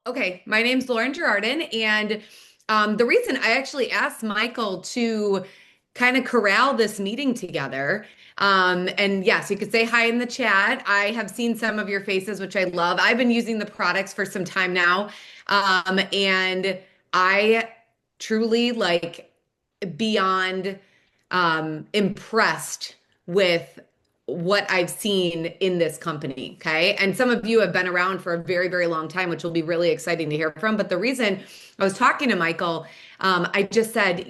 Okay. My name's Lauren Girardin, and the reason I actually asked Michael to kind of corral this meeting together, and yes, you could say hi in the chat. I have seen some of your faces, which I love. I've been using the products for some time now, and I truly beyond impressed with what I've seen in this company. Okay. And some of you have been around for a very, very long time, which will be really exciting to hear from. But the reason I was talking to Michael, I just said,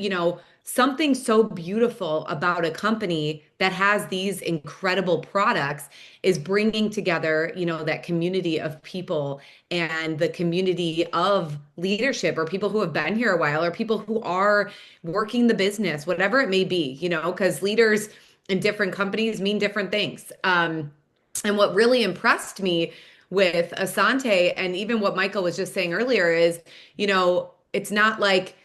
something so beautiful about a company that has these incredible products is bringing together, that community of people and the community of leadership, or people who have been here a while, or people who are working the business, whatever it may be, because leaders in different companies mean different things. And what really impressed me with Asante, and even what Michael was just saying earlier, is, it's not like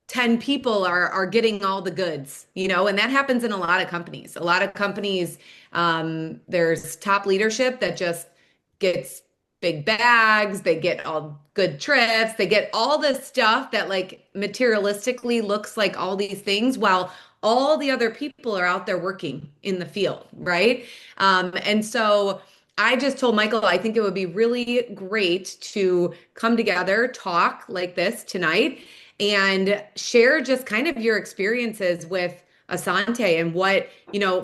10 people are getting all the goods, and that happens in a lot of companies. A lot of companies, there's top leadership that just gets big bags, they get all good trips, they get all this stuff that like materialistically looks like all these things, while all the other people are out there working in the field, right? And so I just told Michael, I think it would be really great to come together, talk like this tonight, and share just kind of your experiences with Asante, and what,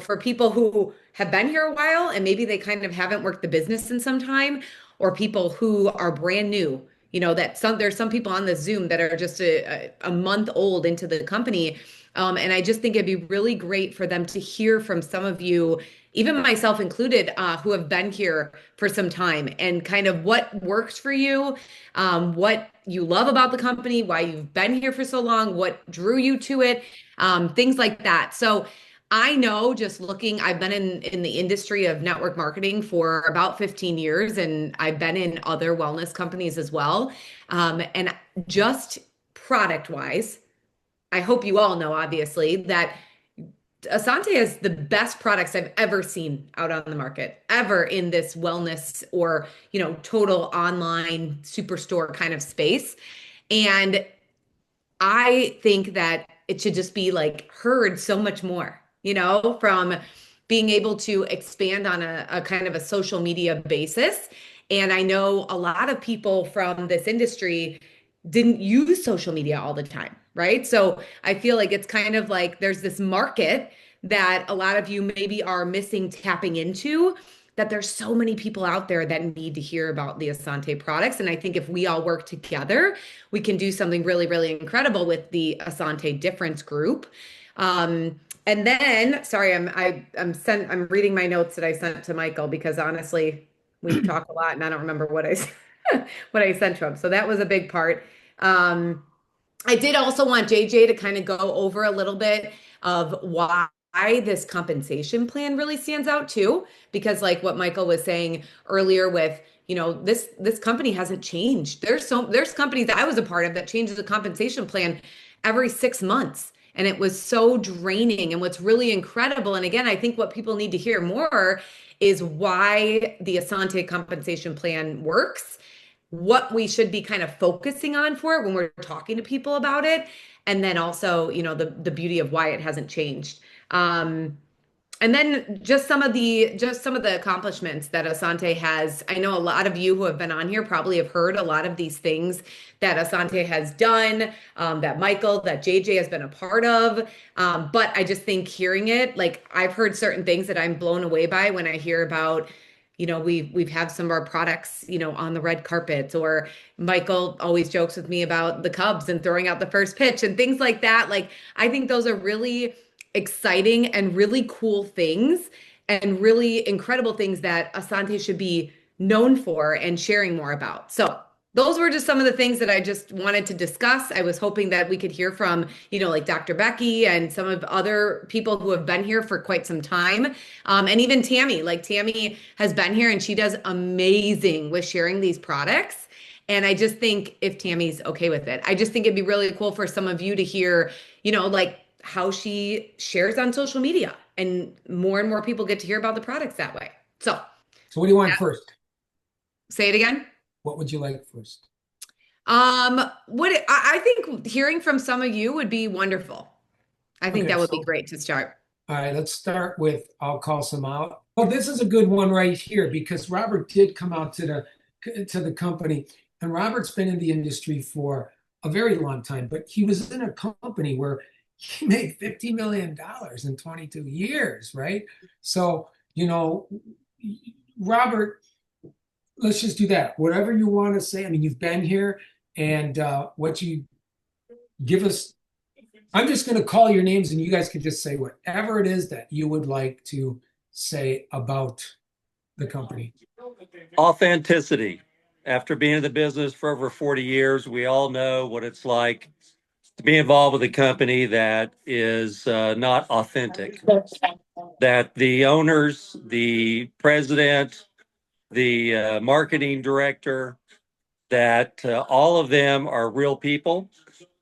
for people who have been here a while and maybe they kind of haven't worked the business in some time, or people who are brand new, that there's some people on the Zoom that are just a month old into the company. And I just think it'd be really great for them to hear from some of you, even myself included, who have been here for some time, and kind of what works for you, what you love about the company, why you've been here for so long, what drew you to it, things like that. So I know, just looking, I've been in the industry of network marketing for about 15 years, and I've been in other wellness companies as well. And just product wise, I hope you all know, obviously, that Asante has the best products I've ever seen out on the market, ever in this wellness or, total online superstore kind of space. And I think that it should just be like heard so much more, from being able to expand on a kind of a social media basis. And I know a lot of people from this industry didn't use social media all the time, right? So I feel like it's kind of like there's this market that a lot of you maybe are missing tapping into, that there's so many people out there that need to hear about the Asante products. And I think if we all work together, we can do something really, really incredible with the Asante Difference Group. And then, sorry, I'm reading my notes that I sent to Michael, because honestly, we talk a lot and I don't remember what what I sent to him. So that was a big part. I did also want JJ to kind of go over a little bit of why this compensation plan really stands out too, because like what Michael was saying earlier with, this company hasn't changed. There's companies that I was a part of that changes the compensation plan every 6 months. And it was so draining. And what's really incredible, and again, I think what people need to hear more, is why the Asante compensation plan works, what we should be kind of focusing on for it when we're talking to people about it, and then also, the beauty of why it hasn't changed. And then just some of the accomplishments that Asante has. I know a lot of you who have been on here probably have heard a lot of these things that Asante has done, that Michael, that JJ has been a part of. But I just think hearing it, like I've heard certain things that I'm blown away by when I hear about, we've had some of our products, on the red carpets, or Michael always jokes with me about the Cubs and throwing out the first pitch and things like that. Like, I think those are really exciting and really cool things, and really incredible things that Asante should be known for and sharing more about. So those were just some of the things that I just wanted to discuss. I was hoping that we could hear from, like Dr. Becky and some of other people who have been here for quite some time. And even Tammy, like Tammy has been here and she does amazing with sharing these products. And I just think, if Tammy's okay with it, I just think it'd be really cool for some of you to hear, like how she shares on social media, and more people get to hear about the products that way. So So what do you want yeah, first? say it again. What would you like first? What I think hearing from some of you would be wonderful. I think Okay, that would be so great to start. all right, let's start with I'll call some out. Well, this is a good one right here because Robert did come out to the company, and Robert's been in the industry for a very long time, but he was in a company where he made $50 million in 22 years, right? So, Robert, let's just do that. Whatever you want to say. I mean, you've been here, and what you give us. I'm just going to call your names and you guys can just say whatever it is that you would like to say about the company. Authenticity. After being in the business for over 40 years, we all know what it's like to be involved with a company that is not authentic. That the owners, the president, the marketing director, that all of them are real people,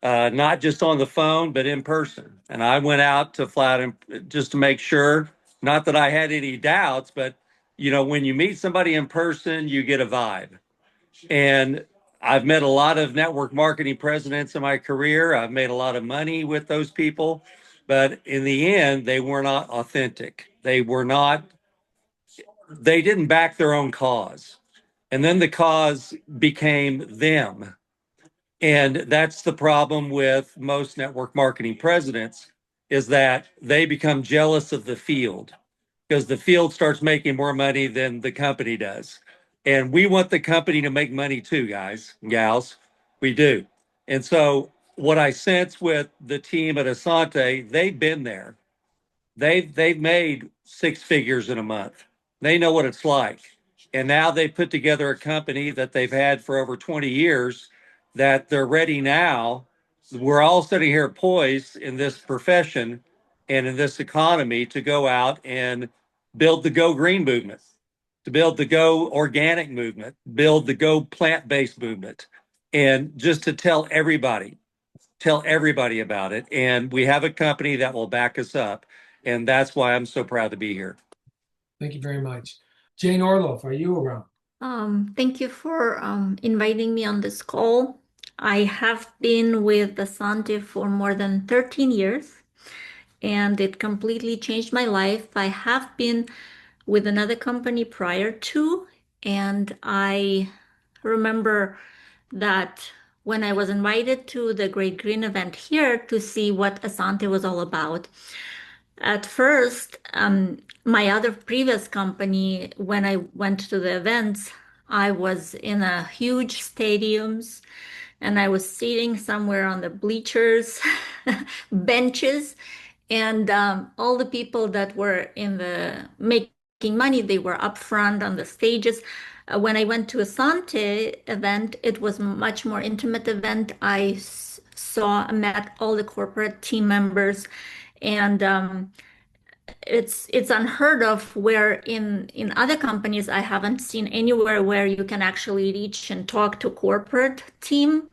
not just on the phone, but in person. And I went out to flat and just to make sure, not that I had any doubts, but when you meet somebody in person, you get a vibe. And I've met a lot of network marketing presidents in my career. I've made a lot of money with those people, but in the end, they were not authentic. They didn't back their own cause. And then the cause became them. And that's the problem with most network marketing presidents is that they become jealous of the field because the field starts making more money than the company does. And we want the company to make money too, guys and gals. We do. And so what I sense with the team at Asante, they've been there. They've made six figures in a month. They know what it's like. And now they put together a company that they've had for over 20 years that they're ready now. We're all sitting here poised in this profession and in this economy to go out and build the Go Green movement, to build the Go Organic movement, build the Go Plant Based movement, and just to tell everybody about it. And we have a company that will back us up. And that's why I'm so proud to be here. Thank you very much. Jane Orloff, are you around? Thank you for inviting me on this call. I have been with Asante for more than 13 years, and it completely changed my life. I have been with another company prior to, and I remember that when I was invited to the Great Green event here to see what Asante was all about, at first, my other previous company, when I went to the events, I was in a huge stadiums and I was sitting somewhere on the bleachers, benches, and all the people that were in the making money, they were up front on the stages. When I went to a Sante event, it was a much more intimate event. Met all the corporate team members, and it's unheard of where in other companies I haven't seen anywhere where you can actually reach and talk to corporate team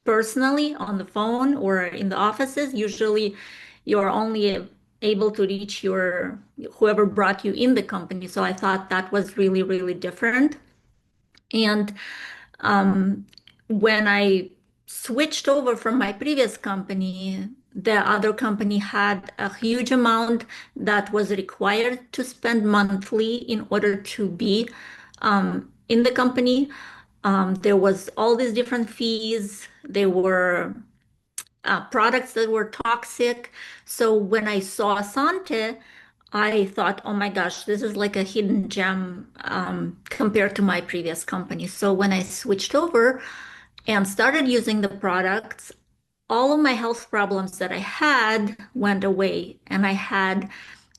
personally on the phone or in the offices. Usually you're only able to reach your whoever brought you in the company. So I thought that was really, really different. And um, when I switched over from my previous company, the other company had a huge amount that was required to spend monthly in order to be in the company. There was all these different fees. There were products that were toxic. So when I saw Asante, I thought, oh my gosh, this is like a hidden gem compared to my previous company. So when I switched over and started using the products, all of my health problems that I had went away. And I had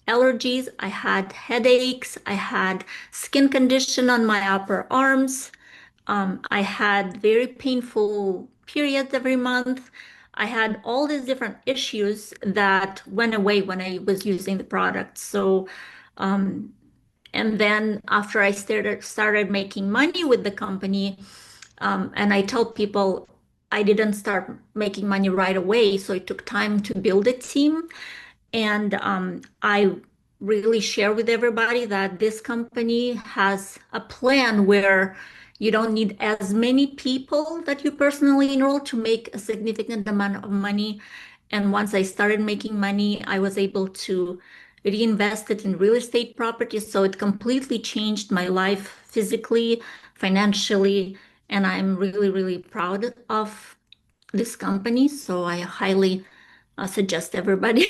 allergies, I had headaches, I had skin condition on my upper arms. I had very painful periods every month. I had all these different issues that went away when I was using the product. So, and then after I started making money with the company, and I tell people I didn't start making money right away, so it took time to build a team. And I really share with everybody that this company has a plan where You don't need as many people that you personally enroll to make a significant amount of money. And once I started making money, I was able to reinvest it in real estate properties. So it completely changed my life physically, financially, and I'm really, really proud of this company. So I highly suggest everybody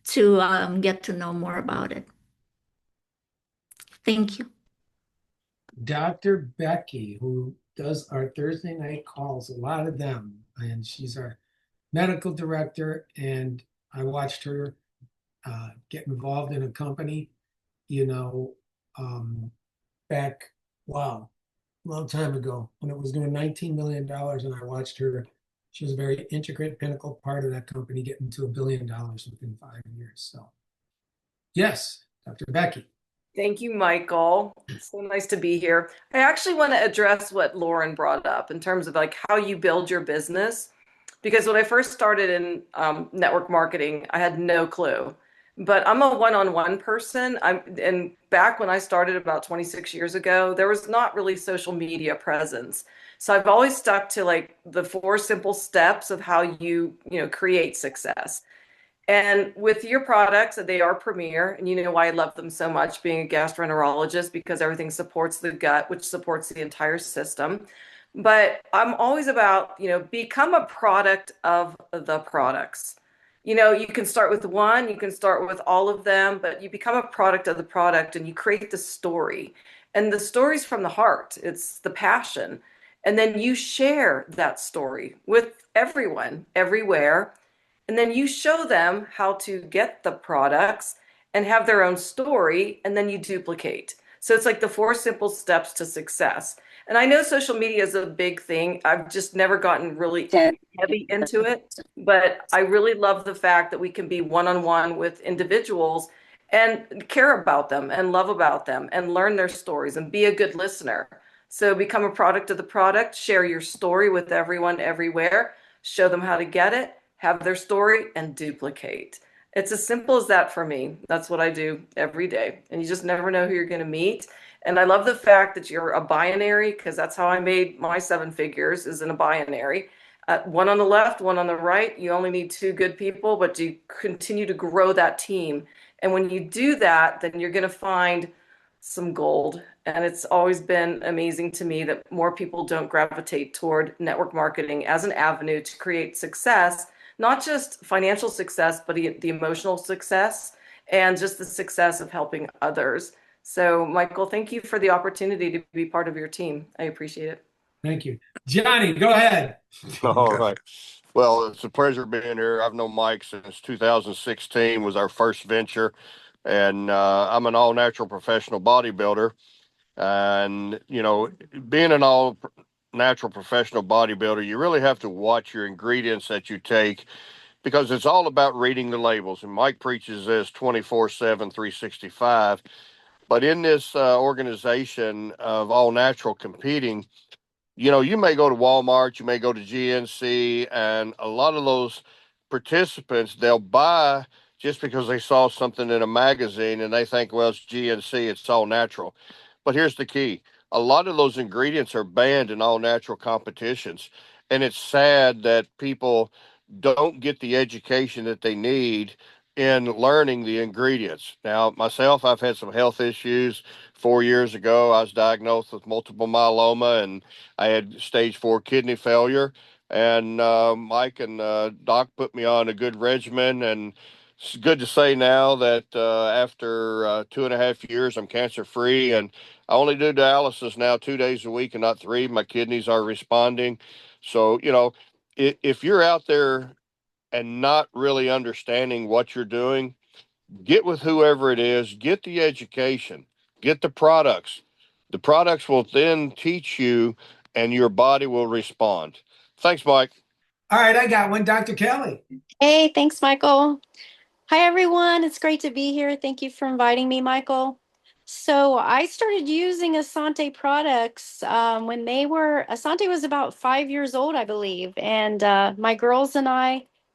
to get to know more about it. Thank you. Dr. Becky, who does our Thursday night calls, a lot of them, and she's our medical director. And I watched her get involved in a company, you know, back, wow, a long time ago when it was doing $19 million. And I watched her. She was a very intricate, pinnacle part of that company, getting to $1 billion within 5 years. So, yes, Dr. Becky. Thank you, Michael. It's so nice to be here. I actually want to address what Lauren brought up in terms of like how you build your business. Because when I first started in network marketing, I had no clue. But I'm a one-on-one person. And back when I started about 26 years ago, there was not really social media presence. So I've always stuck to like the 4 simple steps of how you create success. And with your products, they are premier, and you know why I love them so much, being a gastroenterologist, because everything supports the gut, which supports the entire system. But I'm always about become a product of the products. You can start with one, you can start with all of them, but you become a product of the product and you create the story. And the story's from the heart, it's the passion. And then you share that story with everyone, everywhere, and then you show them how to get the products and have their own story, and then you duplicate. So it's like the 4 simple steps to success. And I know social media is a big thing. I've just never gotten really heavy into it, but I really love the fact that we can be one-on-one with individuals and care about them and love about them and learn their stories and be a good listener. So become a product of the product, share your story with everyone everywhere, show them how to get it, have their story, and duplicate. It's as simple as that for me. That's what I do every day. And you just never know who you're going to meet. And I love the fact that you're a binary, because that's how I made my 7 figures, is in a binary. One on the left, one on the right. You only need 2 good people, but you continue to grow that team. And when you do that, then you're going to find some gold. And it's always been amazing to me that more people don't gravitate toward network marketing as an avenue to create success, not just financial success, but the emotional success and just the success of helping others. So, Michael, thank you for the opportunity to be part of your team. I appreciate it. Thank you. Johnny, go ahead. All right. Well, it's a pleasure being here. I've known Mike since 2016 was our first venture, and I'm an all-natural professional bodybuilder. And, being an all-natural professional bodybuilder, you really have to watch your ingredients that you take because it's all about reading the labels. And Mike preaches this 24/7, 365. But in this organization of all-natural competing, you may go to Walmart, you may go to GNC, and a lot of those participants, they'll buy just because they saw something in a magazine and they think, well, it's GNC, it's all natural. But here's the key. A lot of those ingredients are banned in all natural competitions. And it's sad that people don't get the education that they need in learning the ingredients. Now, myself, I've had some health issues. 4 years ago, I was diagnosed with multiple myeloma and I had stage 4 kidney failure, and Mike and Doc put me on a good regimen. And it's good to say now that after 2.5 years, I'm cancer free, and I only do dialysis now 2 days a week and not 3. My kidneys are responding. So, if you're out there and not really understanding what you're doing, get with whoever it is, get the education, get the products. The products will then teach you and your body will respond. Thanks, Mike. All right, I got one. Dr. Kelly. Hey, thanks, Michael. Hi, everyone. It's great to be here. Thank you for inviting me, Michael. So I started using Essanté products when Essanté was about 5 years old, I believe. And my girls and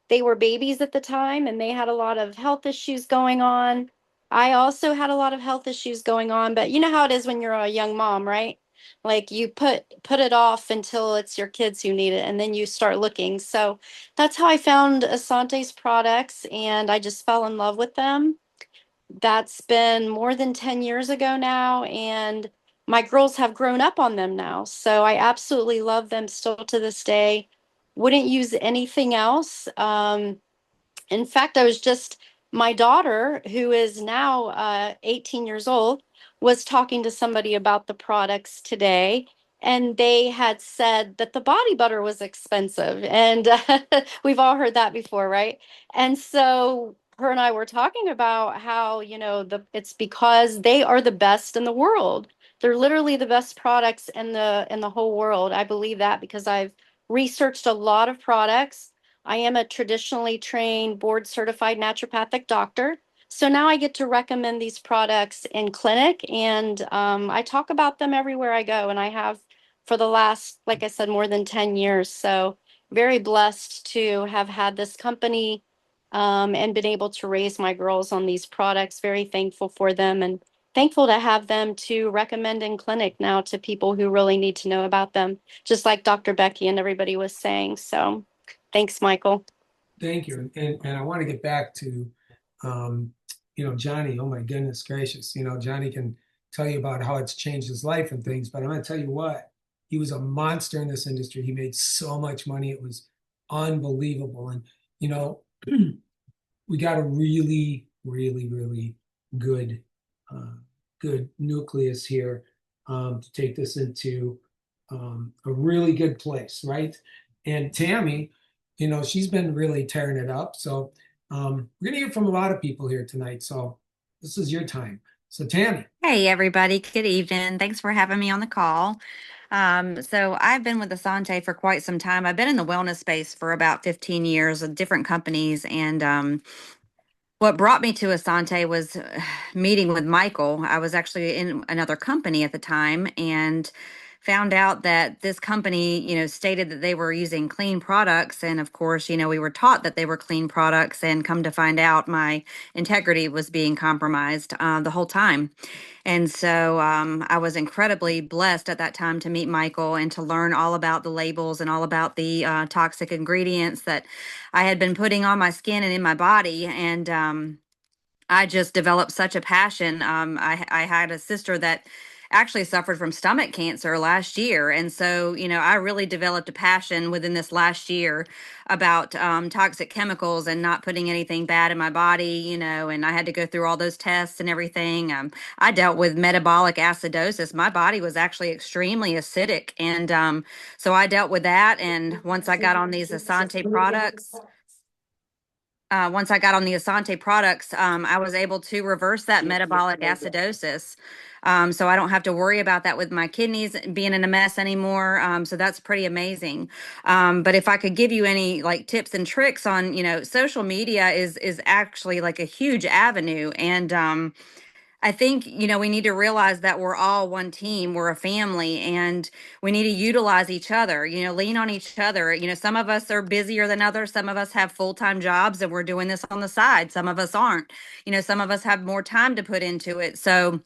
they were babies at the time, and they had a lot of health issues going on. I also had a lot of health issues going on, but you know how it is when you're a young mom, right? Like you put it off until it's your kids who need it, and then you start looking. So that's how I found Asante's products, and I just fell in love with them. That's been more than 10 years ago now, and my girls have grown up on them now. So I absolutely love them still to this day. Wouldn't use anything else. In fact, I was just, my daughter, who is now 18 years old, was talking to somebody about the products today. And they had said that the body butter was expensive. And we've all heard that before, right? And so her and I were talking about how, it's because they are the best in the world. They're literally the best products in the whole world. I believe that because I've researched a lot of products. I am a traditionally trained board certified naturopathic doctor. So now I get to recommend these products in clinic, and I talk about them everywhere I go. And I have for the last, like I said, more than 10 years. So very blessed to have had this company and been able to raise my girls on these products. Very thankful for them and thankful to have them to recommend in clinic now to people who really need to know about them, just like Dr. Becky and everybody was saying. So thanks, Michael. Thank you. And I want to get back to, Johnny. Oh my goodness gracious. Johnny can tell you about how it's changed his life and things, but I'm going to tell you what, he was a monster in this industry. He made so much money. It was unbelievable. And, we got a really, really, really good, good nucleus here to take this into a really good place, right? And Tammy, she's been really tearing it up. So we're gonna hear from a lot of people here tonight. So this is your time. So Tammy. Hey, everybody. Good evening. Thanks for having me on the call. So I've been with Asante for quite some time. I've been in the wellness space for about 15 years with different companies. And what brought me to Asante was meeting with Michael. I was actually in another company at the time and found out that this company, stated that they were using clean products. And of course, we were taught that they were clean products, and come to find out my integrity was being compromised the whole time. And so I was incredibly blessed at that time to meet Michael and to learn all about the labels and all about the toxic ingredients that I had been putting on my skin and in my body. And I just developed such a passion. I had a sister that actually suffered from stomach cancer last year. And so, I really developed a passion within this last year about toxic chemicals and not putting anything bad in my body, and I had to go through all those tests and everything. I dealt with metabolic acidosis. My body was actually extremely acidic. And so I dealt with that. And once I got on these Asante products, I was able to reverse that metabolic acidosis. So I don't have to worry about that with my kidneys being in a mess anymore. So that's pretty amazing. But if I could give you any like tips and tricks on, social media is actually like a huge avenue. And I think, we need to realize that we're all one team, we're a family, and we need to utilize each other, lean on each other. Some of us are busier than others. Some of us have full-time jobs and we're doing this on the side. Some of us aren't. Some of us have more time to put into it. So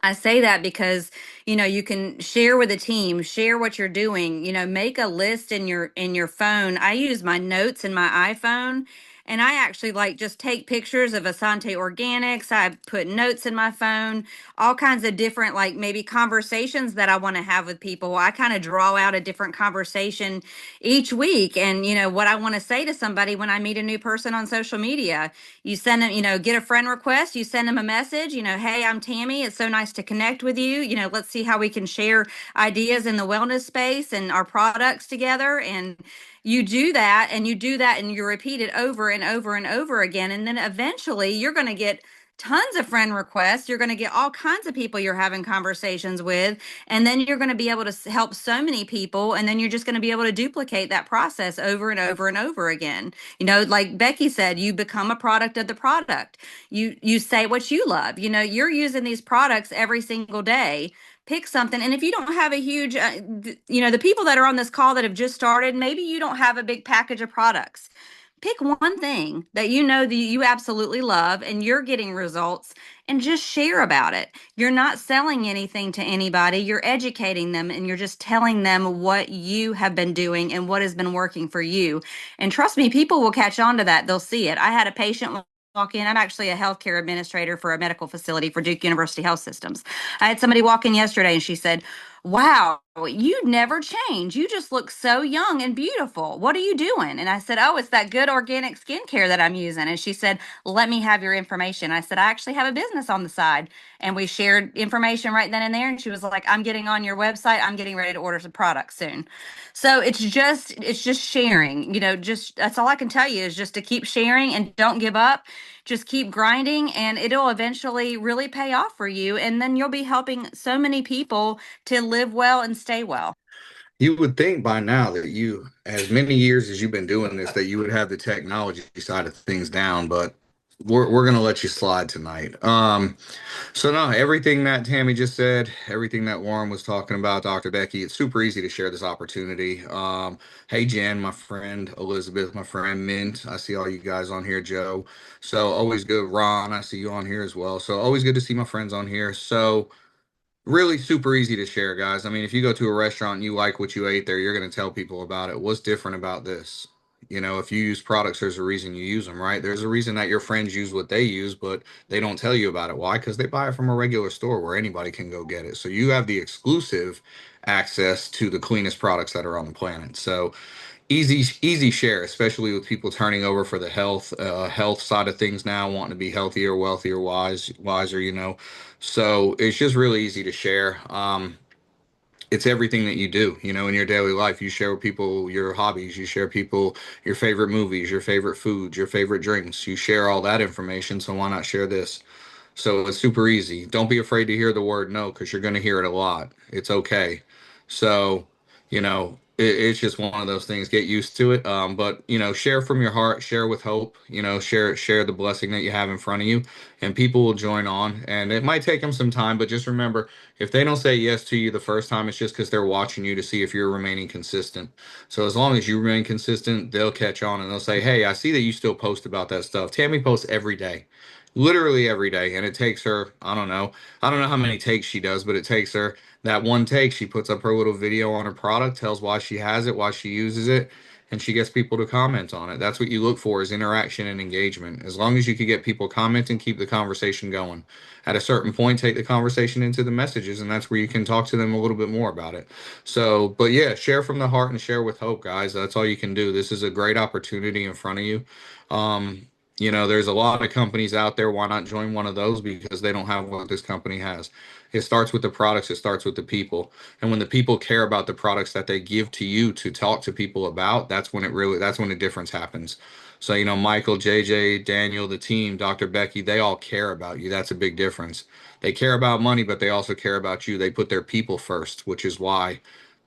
I say that because, you can share with a team, share what you're doing, make a list in your phone. I use my notes in my iPhone, and I actually like just take pictures of Asante Organics. I put notes in my phone, all kinds of different, like maybe conversations that I want to have with people. I kind of draw out a different conversation each week. And, what I want to say to somebody when I meet a new person on social media, you send them, get a friend request, you send them a message, hey, I'm Tammy. It's so nice to connect with you. Let's see how we can share ideas in the wellness space and our products together. And you do that and you do that and you repeat it over and over and over again. And then eventually you're going to get tons of friend requests. You're going to get all kinds of people you're having conversations with. And then you're going to be able to help so many people. And then you're just going to be able to duplicate that process over and over and over again. Like Becky said, you become a product of the product. You say what you love. You're using these products every single day. Pick something. And if you don't have a huge, the people that are on this call that have just started, maybe you don't have a big package of products. Pick one thing that you know that you absolutely love and you're getting results and just share about it. You're not selling anything to anybody. You're educating them and you're just telling them what you have been doing and what has been working for you. And trust me, people will catch on to that. They'll see it. I had a patient walk in. I'm actually a healthcare administrator for a medical facility for Duke University Health Systems. I had somebody walk in yesterday and she said, "Wow, you never change. You just look so young and beautiful. What are you doing?" And I said, "Oh, it's that good organic skincare that I'm using." And she said, "Let me have your information." I said, "I actually have a business on the side." And we shared information right then and there. And she was like, "I'm getting on your website. I'm getting ready to order some products soon." So it's just sharing, just that's all I can tell you is just to keep sharing and don't give up. Just keep grinding and it'll eventually really pay off for you. And then you'll be helping so many people to live well and stay well. You would think by now that you, as many years as you've been doing this, that you would have the technology side of things down, but we're gonna let you slide tonight. So no, everything that Tammy just said, everything that Warren was talking about, Dr. Becky, it's super easy to share this opportunity. Hey Jen, my friend, Elizabeth, my friend Mint, I see all you guys on here, Joe. So always good. Ron, I see you on here as well. So always good to see my friends on here. So really super easy to share, guys. I mean, if you go to a restaurant and you like what you ate there, you're going to tell people about it. What's different about this? If you use products, there's a reason you use them, right? There's a reason that your friends use what they use, but they don't tell you about it. Why? Because they buy it from a regular store where anybody can go get it. So you have the exclusive access to the cleanest products that are on the planet. So easy share, especially with people turning over for the health side of things now, wanting to be healthier, wealthier, wiser. So it's just really easy to share. It's everything that you do, in your daily life. You share with people your hobbies, you share people your favorite movies, your favorite foods, your favorite drinks. You share all that information, so why not share this? So it's super easy. Don't be afraid to hear the word no, because you're going to hear it a lot. It's okay. So, it's just one of those things. Get used to it. But share from your heart, share with hope. Share the blessing that you have in front of you, and people will join on. And it might take them some time, but just remember, if they don't say yes to you the first time, it's just because they're watching you to see if you're remaining consistent. So as long as you remain consistent, they'll catch on and they'll say, "Hey, I see that you still post about that stuff." Tammy posts every day, literally every day, and it takes her, I don't know how many takes she does, but it takes her that one take. She puts up her little video on her product, tells why she has it, why she uses it, and she gets people to comment on it. That's what you look for, is interaction and engagement. As long as you can get people commenting, keep the conversation going. At a certain point, take the conversation into the messages, and that's where you can talk to them a little bit more about it. So, but yeah, share from the heart and share with hope, guys. That's all you can do. This is a great opportunity in front of you. There's a lot of companies out there. Why not join one of those? Because they don't have what this company has. It starts with the products, it starts with the people. And when the people care about the products that they give to you to talk to people about, that's when the difference happens. So, Michael, JJ, Daniel, the team, Dr. Becky, they all care about you. That's a big difference. They care about money, but they also care about you. They put their people first, which is why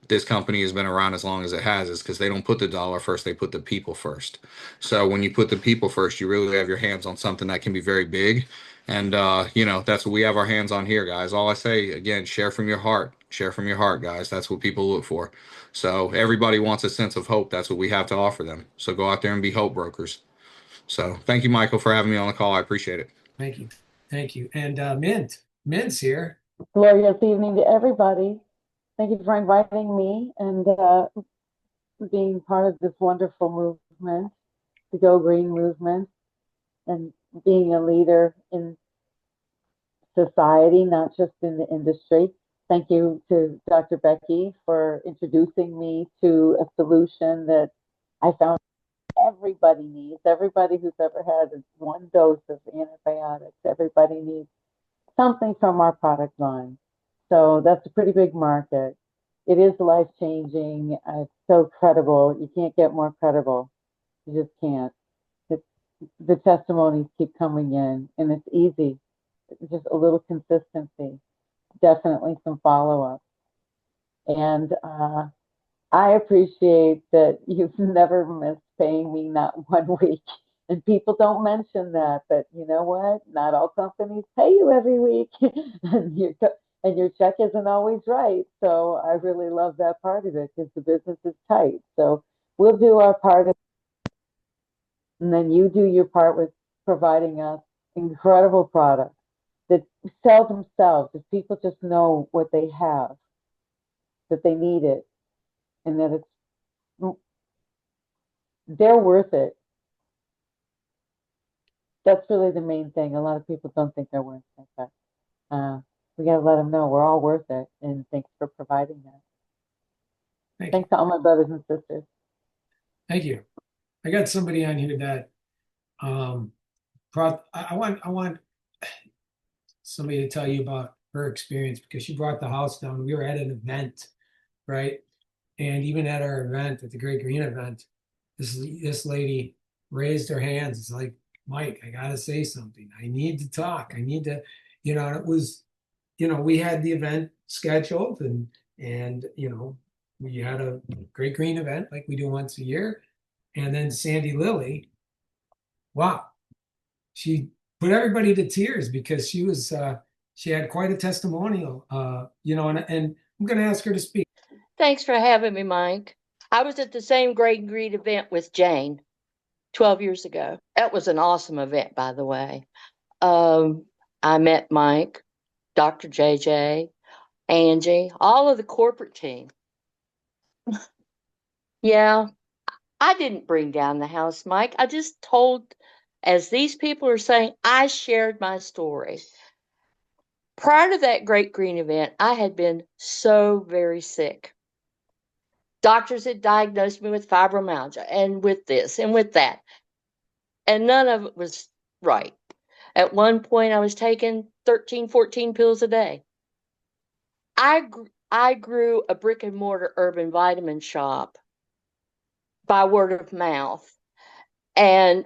this company has been around as long as it has, is because they don't put the dollar first, they put the people first. So when you put the people first, you really have your hands on something that can be very big. And that's what we have our hands on here, guys. All I say again, share from your heart. Share from your heart, guys. That's what people look for. So everybody wants a sense of hope. That's what we have to offer them. So go out there and be hope brokers. So thank you, Michael, for having me on the call. I appreciate it. Thank you. Thank you. And Mint's here. Glorious evening to everybody. Thank you for inviting me and being part of this wonderful movement, the Go Green movement, and being a leader in society, not just in the industry. Thank you to Dr. Becky for introducing me to a solution that I found everybody needs. Everybody who's ever had one dose of antibiotics, everybody needs something from our product line. So that's a pretty big market. It is life changing. It's so credible. You can't get more credible. You just can't. The testimonies keep coming in, and it's easy. It's just a little consistency, definitely some follow up. And I appreciate that you've never missed paying me, not one week. And people don't mention that, but you know what? Not all companies pay you every week, and your check isn't always right. So I really love that part of it because the business is tight. So we'll do our part. And then you do your part with providing us incredible products that sell themselves. If people just know what they have, that they need it, and that they're worth it. That's really the main thing. A lot of people don't think they're worth it, but we got to let them know we're all worth it. And thanks for providing that. Thanks to all my brothers and sisters. Thank you. I got somebody on here that brought. I want somebody to tell you about her experience because she brought the house down. We were at an event, right? And even at our event, at the Great Green event, this lady raised her hands. It's like, Mike, I gotta say something. I need to talk. I need to, and it was, we had the event scheduled and we had a Great Green event like we do once a year. And then Sandy Lilly, wow, she put everybody to tears because she had quite a testimonial, and I'm going to ask her to speak. Thanks for having me, Mike. I was at the same Great Green event with Jane 12 years ago. That was an awesome event, by the way. I met Mike, Dr. JJ, Angie, all of the corporate team. Yeah, I didn't bring down the house, Mike. I just told, as these people are saying, I shared my story. Prior to that Great Green event, I had been so very sick. Doctors had diagnosed me with fibromyalgia and with this and with that. And none of it was right. At one point, I was taking 13, 14 pills a day. I grew a brick and mortar urban vitamin shop by word of mouth. And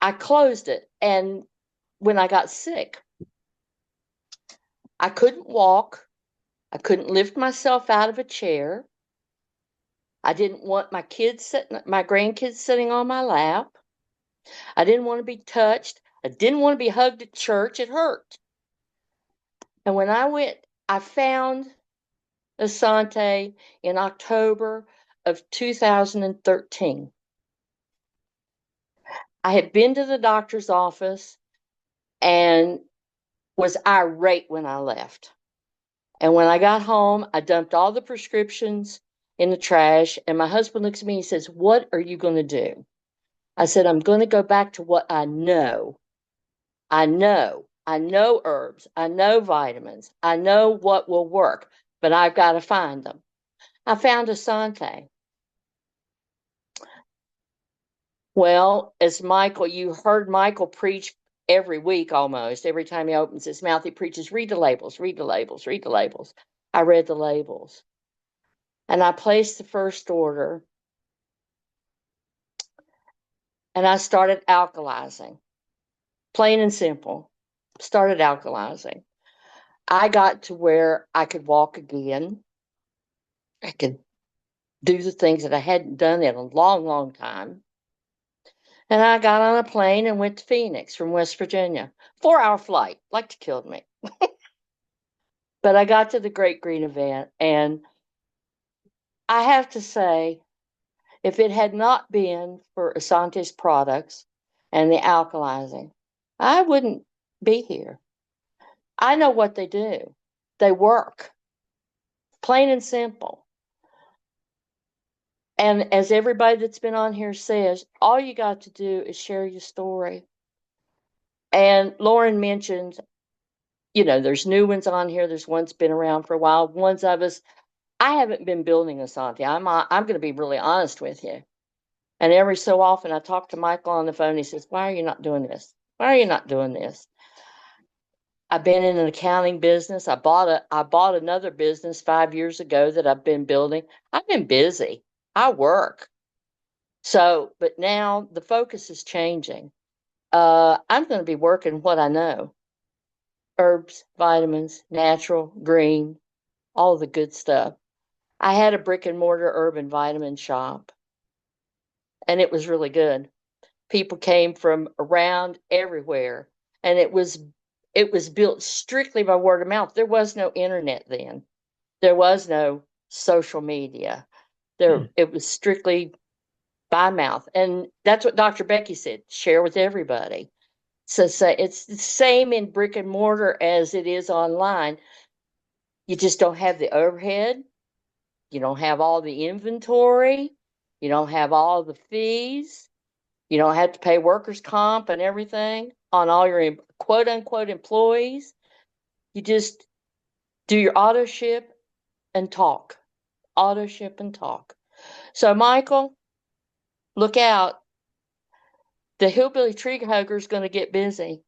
I closed it. And when I got sick, I couldn't walk. I couldn't lift myself out of a chair. I didn't want my grandkids sitting on my lap. I didn't want to be touched. I didn't want to be hugged at church. It hurt. And when I found Essanté in October of 2013. I had been to the doctor's office and was irate when I left. And when I got home, I dumped all the prescriptions in the trash. And my husband looks at me and he says, "What are you going to do?" I said, "I'm going to go back to what I know. I know herbs. I know vitamins. I know what will work, but I've got to find them." I found Essanté. Well, as you heard Michael preach every week almost. Every time he opens his mouth, he preaches, read the labels, read the labels, read the labels. I read the labels. And I placed the first order. And I started alkalizing. Plain and simple. Started alkalizing. I got to where I could walk again. I could do the things that I hadn't done in a long, long time. And I got on a plane and went to Phoenix from West Virginia. 4-hour flight. Like to kill me. But I got to the Great Green event. And I have to say, if it had not been for Essanté's products and the alkalizing, I wouldn't be here. I know what they do. They work. Plain and simple. And as everybody that's been on here says, all you got to do is share your story. And Lauren mentioned, there's new ones on here. There's ones been around for a while. Ones of us, I haven't been building Essanté. I'm going to be really honest with you. And every so often I talk to Michael on the phone. He says, "Why are you not doing this? Why are you not doing this?" I've been in an accounting business. I bought another business 5 years ago that I've been building. I've been busy. I work. So, but now the focus is changing. I'm going to be working what I know. Herbs, vitamins, natural, green, all the good stuff. I had a brick and mortar urban vitamin shop, and it was really good. People came from around everywhere, and it was built strictly by word of mouth. There was no internet then. There was no social media. It was strictly by mouth. And that's what Dr. Becky said, share with everybody. So it's the same in brick and mortar as it is online. You just don't have the overhead. You don't have all the inventory. You don't have all the fees. You don't have to pay workers' comp and everything on all your quote unquote employees. You just do your auto ship and talk. Auto ship and talk. So, Michael, look out. The hillbilly tree hugger is going to get busy.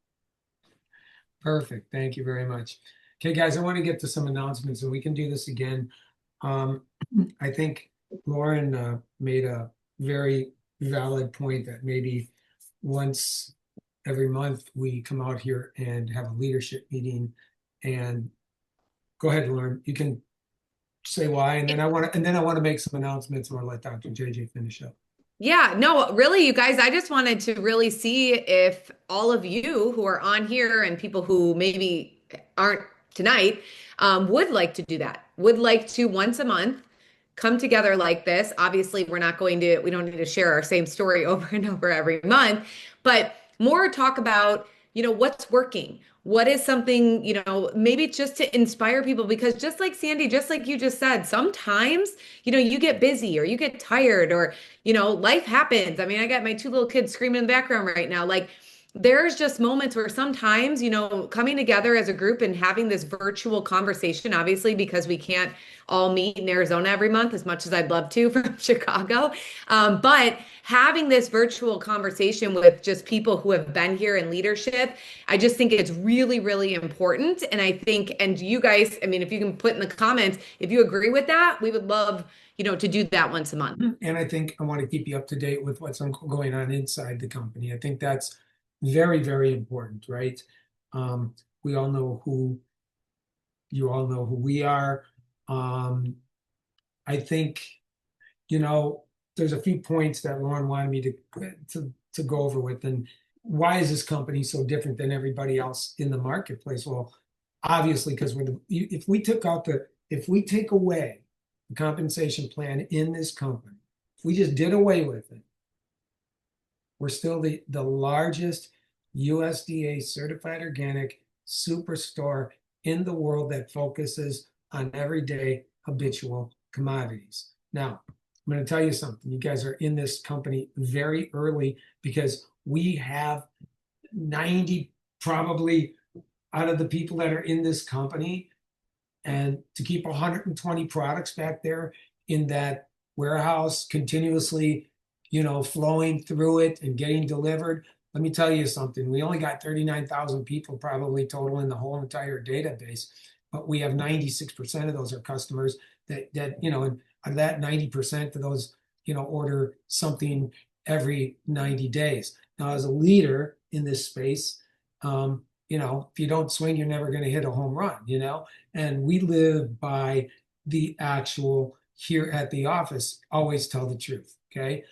Perfect. Thank you very much. Okay, guys, I want to get to some announcements, and we can do this again. I think Lauren made a very valid point that maybe once every month we come out here and have a leadership meeting. And go ahead, Lauren. You can say why, and then I want to make some announcements, and I'll let Dr. JJ finish up. Yeah, no, really, you guys, I just wanted to really see if all of you who are on here and people who maybe aren't tonight would like to do that, would like to once a month come together like this. Obviously, we don't need to share our same story over and over every month, but more talk about, what's working. What is something, maybe just to inspire people, because just like Sandy, just like you just said, sometimes, you get busy or you get tired or, life happens. I mean, I got my two little kids screaming in the background right now. Like, there's just moments where sometimes, coming together as a group and having this virtual conversation, obviously, because we can't all meet in Arizona every month as much as I'd love to from Chicago. But having this virtual conversation with just people who have been here in leadership, I just think it's really, really important. And I think, and you guys, I mean, if you can put in the comments, if you agree with that, we would love, to do that once a month. And I think I want to keep you up to date with what's going on inside the company. I think that's very, very important, right? We all know you all know who we are. I think, there's a few points that Lauren wanted me to go over with. And why is this company so different than everybody else in the marketplace? Well, obviously, because if we take away the compensation plan in this company, if we just did away with it, we're still the largest USDA certified organic superstore in the world that focuses on everyday habitual commodities. Now, I'm going to tell you something. You guys are in this company very early because we have 90 probably out of the people that are in this company, and to keep 120 products back there in that warehouse continuously, flowing through it and getting delivered. Let me tell you something. We only got 39,000 people probably total in the whole entire database, but we have 96% of those are customers that and of that 90% of those, order something every 90 days. Now, as a leader in this space, if you don't swing, you're never going to hit a home run, and we live by the actual here at the office, always tell the truth. Okay.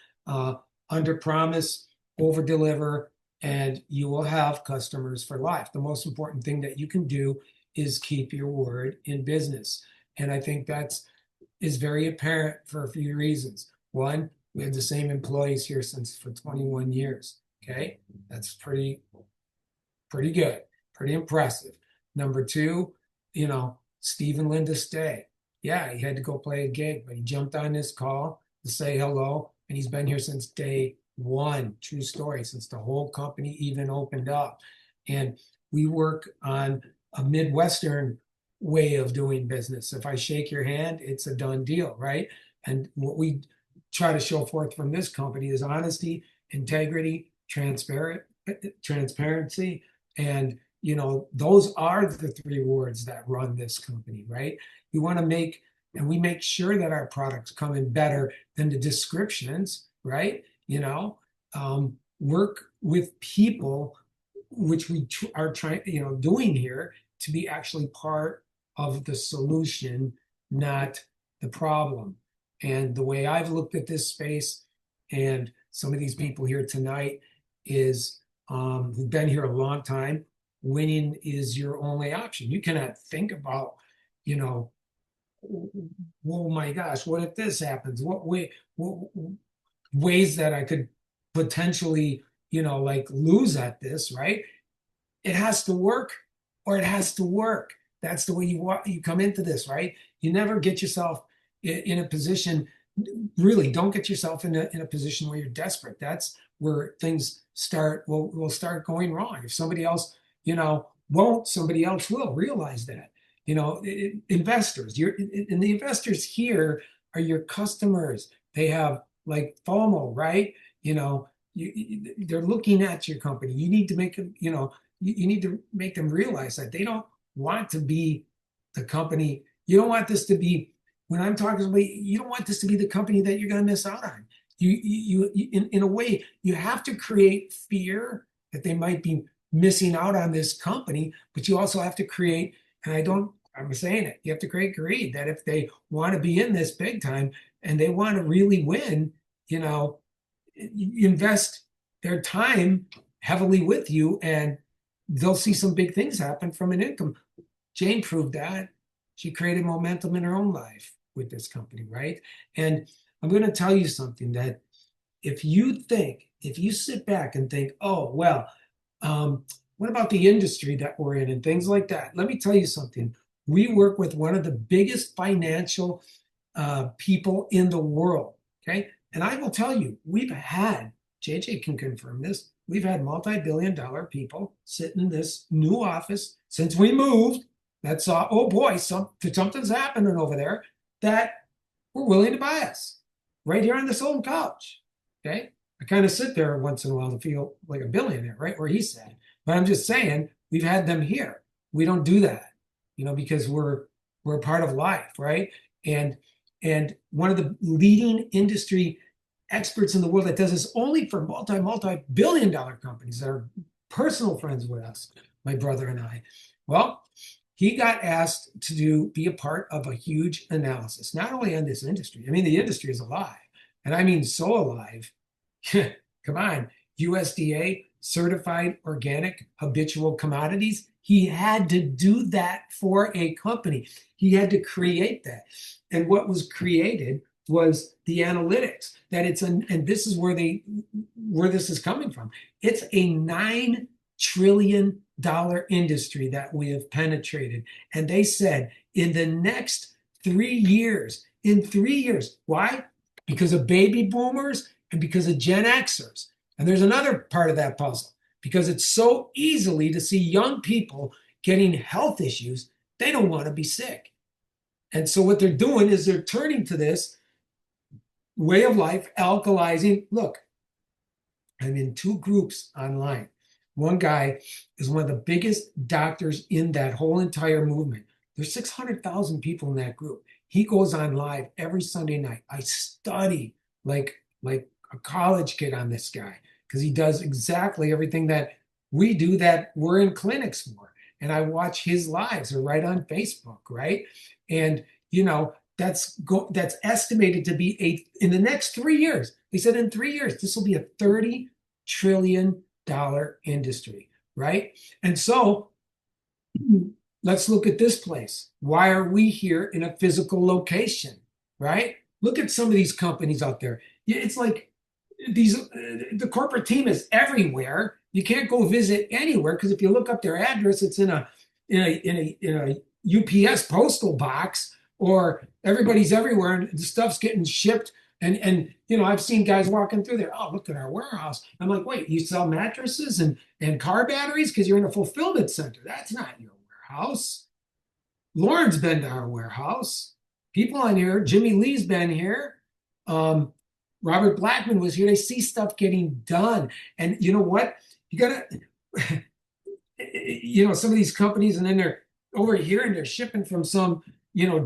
Under promise, over deliver, and you will have customers for life. The most important thing that you can do is keep your word in business. And I think is very apparent for a few reasons. One, we had the same employees here for 21 years. Okay. That's pretty good, pretty impressive. Number two, Steve and Linda stay. Yeah, he had to go play a gig, but he jumped on this call to say hello, and he's been here since day one. True story, since the whole company even opened up. And we work on a Midwestern way of doing business. If I shake your hand, it's a done deal, right? And what we try to show forth from this company is honesty, integrity, transparency, and those are the three words that run this company, right? We make sure that our products come in better than the descriptions, right? Work with people, which we are trying, doing here, to be actually part of the solution, not the problem. And the way I've looked at this space, and some of these people here tonight is who've been here a long time, winning is your only option. You cannot think about, oh my gosh, what if this happens? ways that I could potentially, like lose at this, right? It has to work or it has to work. That's the way you come into this, right? You never get yourself in a position, really don't get yourself in a position where you're desperate. That's where things will start going wrong. If somebody else, won't, somebody else will realize that. Investors, and the investors here are your customers. They have like FOMO, right? They're looking at your company. You need to make them, you need to make them realize that they don't want to be the company. You don't want this to be, when I'm talking to somebody, you don't want this to be the company that you're going to miss out on. In a way, you have to create fear that they might be missing out on this company, but you also have to create, I'm saying it, you have to create greed that if they want to be in this big time and they want to really win, invest their time heavily with you and they'll see some big things happen from an income. Jane proved that. She created momentum in her own life with this company, right? And I'm going to tell you something that if you sit back and think, oh, well, what about the industry that we're in and things like that? Let me tell you something. We work with one of the biggest financial people in the world, okay? And I will tell you, JJ can confirm this, we've had multi-billion-dollar people sit in this new office since we moved that saw, oh boy, something's happening over there, that were willing to buy us right here on this old couch, okay? I kind of sit there once in a while to feel like a billionaire, right? Where he's at. But I'm just saying, we've had them here. We don't do that, because we're a part of life, right? And one of the leading industry experts in the world that does this only for multi-billion-dollar companies that are personal friends with us, my brother and I. Well, he got asked to be a part of a huge analysis, not only on this industry. I mean, the industry is alive, and I mean so alive. Come on, USDA certified organic habitual commodities. He had to do that for a company. He had to create that. And what was created was the analytics that and this is where this is coming from. It's a $9 trillion industry that we have penetrated. And they said in the next 3 years, why? Because of baby boomers and because of Gen Xers. And there's another part of that puzzle, because it's so easily to see young people getting health issues, they don't want to be sick. And so what they're doing is they're turning to this way of life, alkalizing. Look, I'm in 2 groups online. One guy is one of the biggest doctors in that whole entire movement. There's 600,000 people in that group. He goes on live every Sunday night. I study like a college kid on this guy, because he does exactly everything that we do that we're in clinics for. And I watch his lives. They're right on Facebook, right? And, that's estimated to be in the next 3 years. They said in 3 years, this will be a $30 trillion industry, right? And so let's look at this place. Why are we here in a physical location, right? Look at some of these companies out there. It's like the corporate team is everywhere. You can't go visit anywhere, because if you look up their address, it's in a UPS postal box, or everybody's everywhere and the stuff's getting shipped. And I've seen guys walking through there. Oh, look at our warehouse. I'm like, wait, you sell mattresses and car batteries because you're in a fulfillment center? That's not your warehouse. Lauren's been to our warehouse. People on here, Jimmy Lee's been here. Robert Blackman was here. They see stuff getting done. And you know what? You gotta, some of these companies, and then they're over here and they're shipping from some,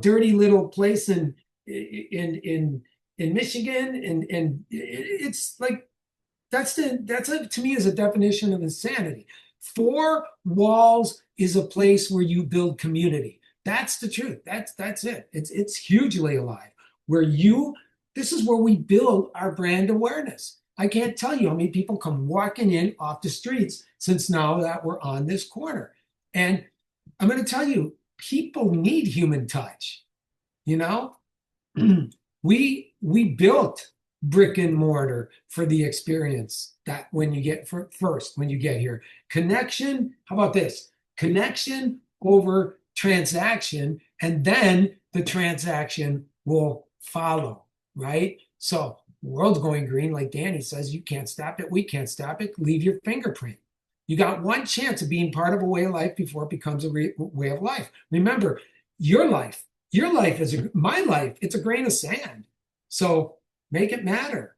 dirty little place in Michigan, and it's like to me is a definition of insanity. 4 walls is a place where you build community. That's the truth. That's it. It's hugely alive. This is where we build our brand awareness. I can't tell you how many people come walking in off the streets since now that we're on this corner. And I'm going to tell you, people need human touch. We built brick and mortar for the experience that when you get first, when you get here. Connection, how about this? Connection over transaction, and then the transaction will follow, right? So world's going green, like Danny says, you can't stop it. We can't stop it. Leave your fingerprint. You got one chance of being part of a way of life before it becomes a way of life. Remember, your life is my life. It's a grain of sand. So make it matter.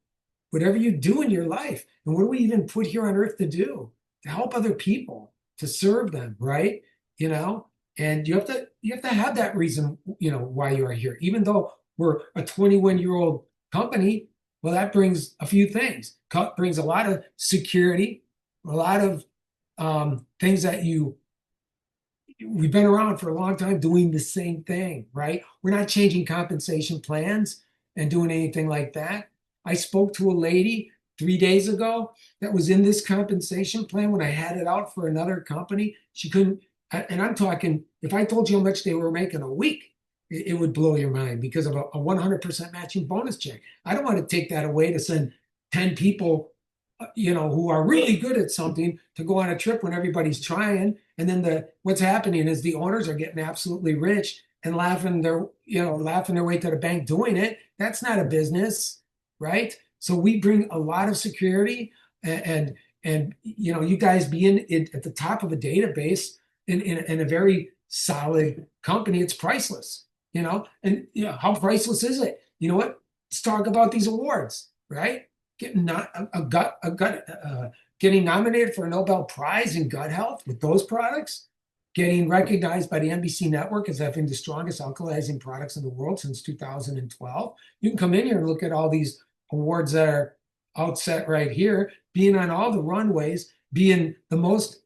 Whatever you do in your life, and what do we even put here on earth to do? To help other people, to serve them, right? You know, and you have to have that reason, you know, why you are here. Even though we're a 21-year-old company, well, that brings a few things. Brings a lot of security, a lot of things that we've been around for a long time doing the same thing, right? We're not changing compensation plans and doing anything like that. I spoke to a lady 3 days ago that was in this compensation plan when I had it out for another company. She couldn't, and I'm talking, if I told you how much they were making a week, it would blow your mind because of a 100% matching bonus check. I don't want to take that away to send 10 people, you know, who are really good at something to go on a trip when everybody's trying. And then what's happening is the owners are getting absolutely rich and laughing their way to the bank doing it. That's not a business, right? So we bring a lot of security and you know, you guys being at the top of a database in a very solid company, it's priceless, you know. And you know, how priceless is it? You know what? Let's talk about these awards, right? Getting getting nominated for a Nobel Prize in gut health with those products, getting recognized by the NBC network as having the strongest alkalizing products in the world since 2012. You can come in here and look at all these awards that are outset right here, being on all the runways, being the most,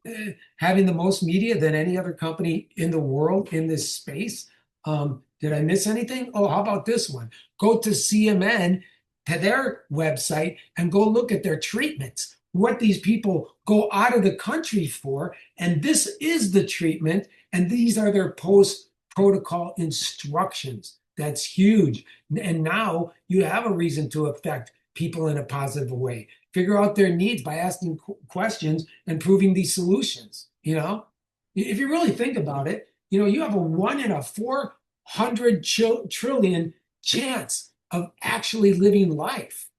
having the most media than any other company in the world in this space. Did I miss anything? Oh, how about this one? Go to CMN, to their website, and go look at their treatments, what these people go out of the country for. And this is the treatment, and these are their post-protocol instructions. That's huge. And now you have a reason to affect people in a positive way. Figure out their needs by asking questions and proving these solutions. You know, if you really think about it, you know, you have a 1 in a 400 trillion chance of actually living life.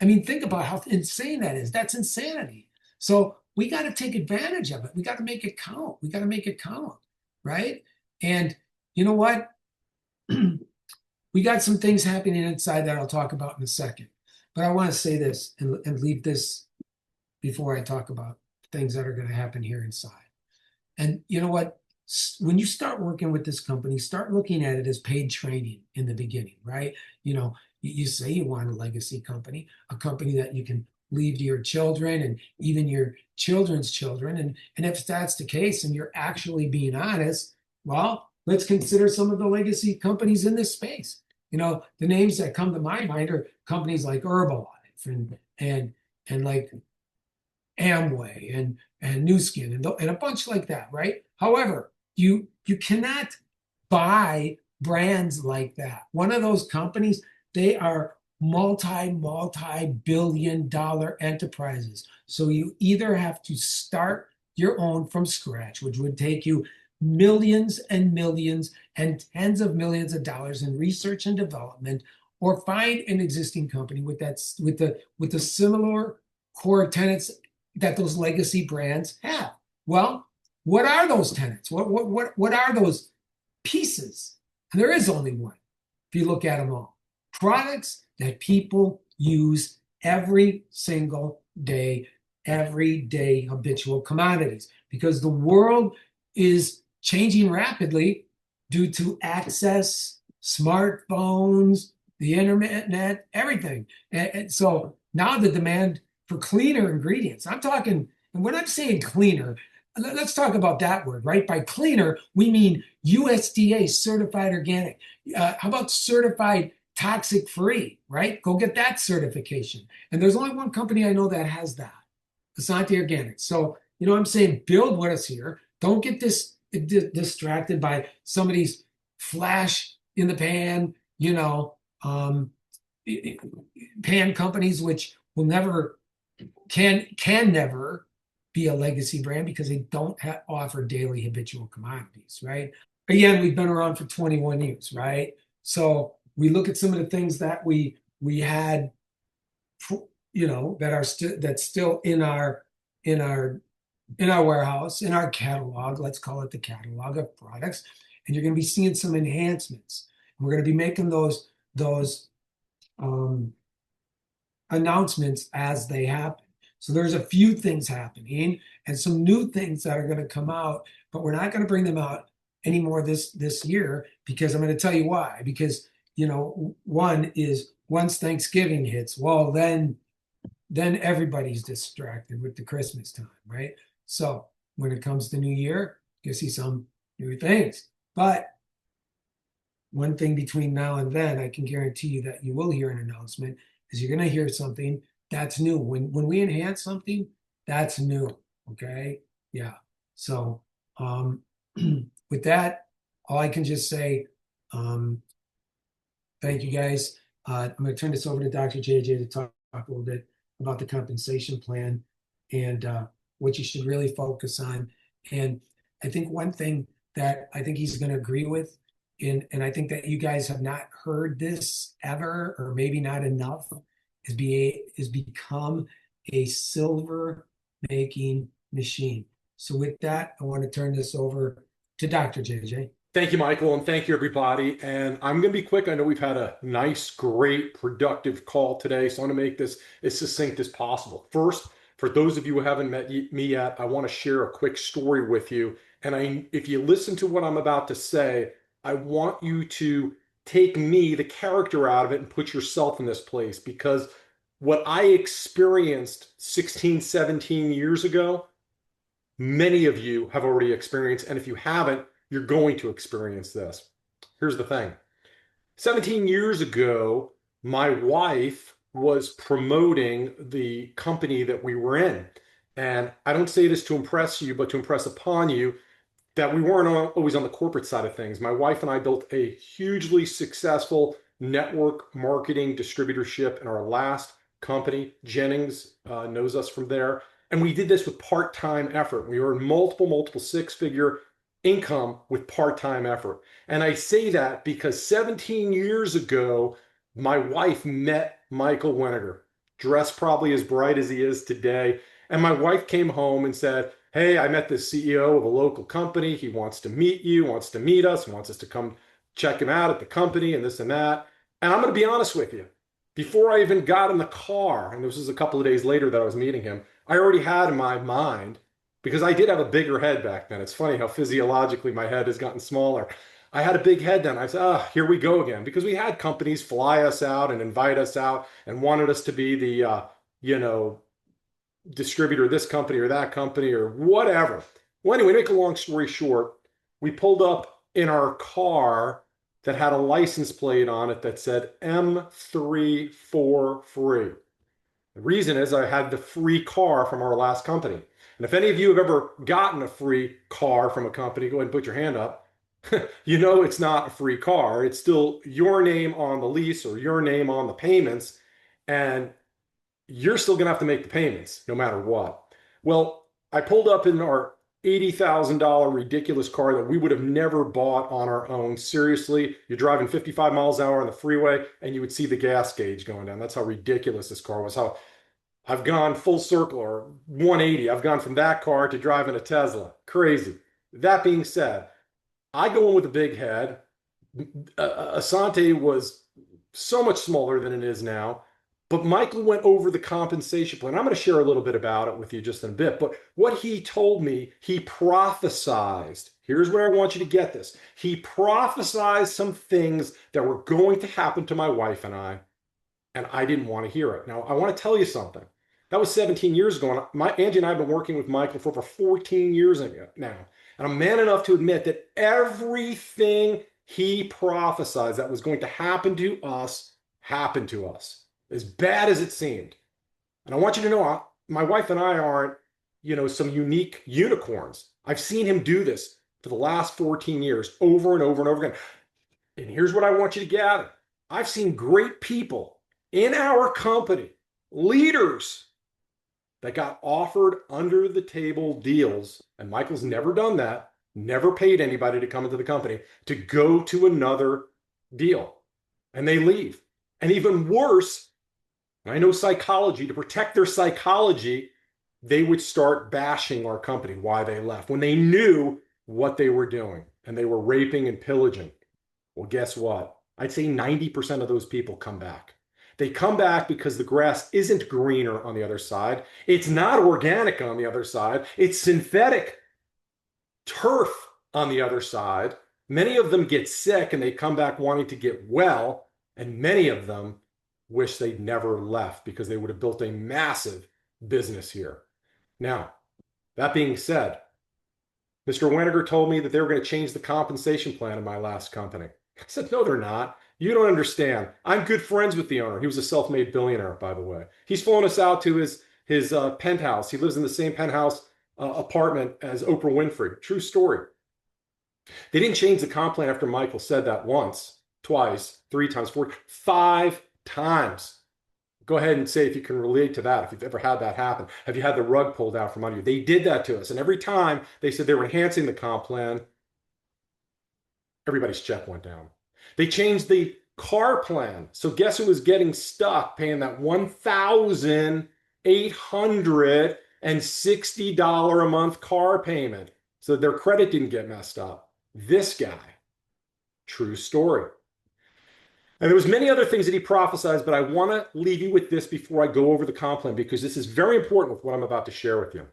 I mean, think about how insane that is. That's insanity. So we got to take advantage of it. We got to make it count. We got to make it count, right? And you know what? We got some things happening inside that I'll talk about in a second. But I want to say this and leave this before I talk about things that are going to happen here inside. And you know what? When you start working with this company, start looking at it as paid training in the beginning, right? You know, you say you want a legacy company, a company that you can leave to your children and even your children's children. And if that's the case and you're actually being honest, well, let's consider some of the legacy companies in this space. You know, the names that come to my mind are companies like Herbalife and like Amway and New Skin and a bunch like that, right? However, you cannot buy brands like that. One of those companies, they are multi-billion dollar enterprises. So you either have to start your own from scratch, which would take you millions and millions and tens of millions of dollars in research and development, or find an existing company with the similar core tenets that those legacy brands have. Well, what are those tenets? What are those pieces? And there is only one, if you look at them all. Products that people use every single day, everyday habitual commodities, because the world is changing rapidly due to access, smartphones, the internet, everything. And so now the demand for cleaner ingredients, I'm talking, and when I'm saying cleaner, let's talk about that word, right? By cleaner, we mean USDA certified organic. How about certified toxic free, right? Go get that certification. And there's only one company I know that has that, Essanté Organics. So, you know what I'm saying? Build with us here. Don't get distracted by somebody's flash in the pan, you know, pan companies, which will never can never be a legacy brand because they don't offer daily habitual commodities, right? Again, we've been around for 21 years, right? So we look at some of the things that we had, that are that's still in our warehouse, in our catalog. Let's call it the catalog of products, and you're going to be seeing some enhancements. And we're going to be making those announcements as they happen. So there's a few things happening and some new things that are going to come out, but we're not going to bring them out anymore this year, because I'm going to tell you why. Because one is, once Thanksgiving hits, well, then everybody's distracted with the Christmas time, right? So when it comes to New Year, you'll see some new things. But one thing between now and then, I can guarantee you that you will hear an announcement, is you're going to hear something that's new. When we enhance something, that's new. Okay. Yeah. So with that, all I can just say, thank you guys. I'm going to turn this over to Dr. JJ to talk a little bit about the compensation plan and what you should really focus on. And I think one thing that I think he's going to agree with, and I think that you guys have not heard this ever, or maybe not enough, is become a silver making machine. So with that, I want to turn this over to Dr. JJ. Thank you, Michael, and thank you, everybody. And I'm going to be quick. I know we've had a nice, great, productive call today, so I want to make this as succinct as possible. First, for those of you who haven't met me yet, I want to share a quick story with you. And if you listen to what I'm about to say, I want you to take me, the character, out of it and put yourself in this place, because what I experienced 16, 17 years ago, many of you have already experienced. And if you haven't, you're going to experience this. Here's the thing. 17 years ago, my wife was promoting the company that we were in. And I don't say this to impress you, but to impress upon you that we weren't always on the corporate side of things. My wife and I built a hugely successful network marketing distributorship in our last company. Jennings knows us from there. And we did this with part-time effort. We earned multiple six-figure income with part-time effort. And I say that because 17 years ago, my wife met Michael Weniger, dressed probably as bright as he is today. And my wife came home and said, hey, I met the CEO of a local company. He wants to meet you, wants to meet us, wants us to come check him out at the company and this and that. And I'm going to be honest with you. Before I even got in the car, and this was a couple of days later that I was meeting him, I already had in my mind, because I did have a bigger head back then. It's funny how physiologically my head has gotten smaller. I had a big head then. I said, here we go again. Because we had companies fly us out and invite us out and wanted us to be the, distributor of this company or that company or whatever. Well, anyway, to make a long story short, we pulled up in our car that had a license plate on it that said M34 free. The reason is I had the free car from our last company. And if any of you have ever gotten a free car from a company, go ahead and put your hand up. You know it's not a free car. It's still your name on the lease or your name on the payments. And you're still going to have to make the payments no matter what. Well, I pulled up in our $80,000 ridiculous car that we would have never bought on our own. Seriously, you're driving 55 miles an hour on the freeway and you would see the gas gauge going down. That's how ridiculous this car was. How I've gone full circle, or 180. I've gone from that car to driving a Tesla. Crazy. That being said, I go in with a big head. Essanté was so much smaller than it is now. But Michael went over the compensation plan. I'm going to share a little bit about it with you just in a bit. But what he told me, he prophesized. Here's where I want you to get this. He prophesized some things that were going to happen to my wife and I didn't want to hear it. Now, I want to tell you something. That was 17 years ago. And Angie and I have been working with Michael for over 14 years now. And I'm man enough to admit that everything he prophesied that was going to happen to us happened to us. As bad as it seemed. And I want you to know, my wife and I aren't, some unique unicorns. I've seen him do this for the last 14 years, over and over and over again. And here's what I want you to gather. I've seen great people in our company, leaders that got offered under the table deals, and Michael's never done that, never paid anybody to come into the company, to go to another deal. And they leave. And even worse, I know psychology, to protect their psychology, they would start bashing our company why they left when they knew what they were doing and they were raping and pillaging. Well, guess what? I'd say 90% of those people come back. They come back because the grass isn't greener on the other side. It's not organic on the other side. It's synthetic turf on the other side. Many of them get sick and they come back wanting to get well. And many of them wish they'd never left because they would have built a massive business here. Now, that being said, Mr. Weniger told me that they were going to change the compensation plan in my last company. I said, no, they're not. You don't understand. I'm good friends with the owner. He was a self-made billionaire, by the way. He's flown us out to his penthouse. He lives in the same penthouse apartment as Oprah Winfrey. True story. They didn't change the comp plan after Michael said that once, twice, 3 times, 4, 5 times. Go ahead and say if you can relate to that, if you've ever had that happen. Have you had the rug pulled out from under you? They did that to us. And every time they said they were enhancing the comp plan, everybody's check went down. They changed the car plan. So guess who was getting stuck paying that $1,860 a month car payment so their credit didn't get messed up? This guy. True story. And there was many other things that he prophesied, but I want to leave you with this before I go over the comp plan because this is very important with what I'm about to share with you.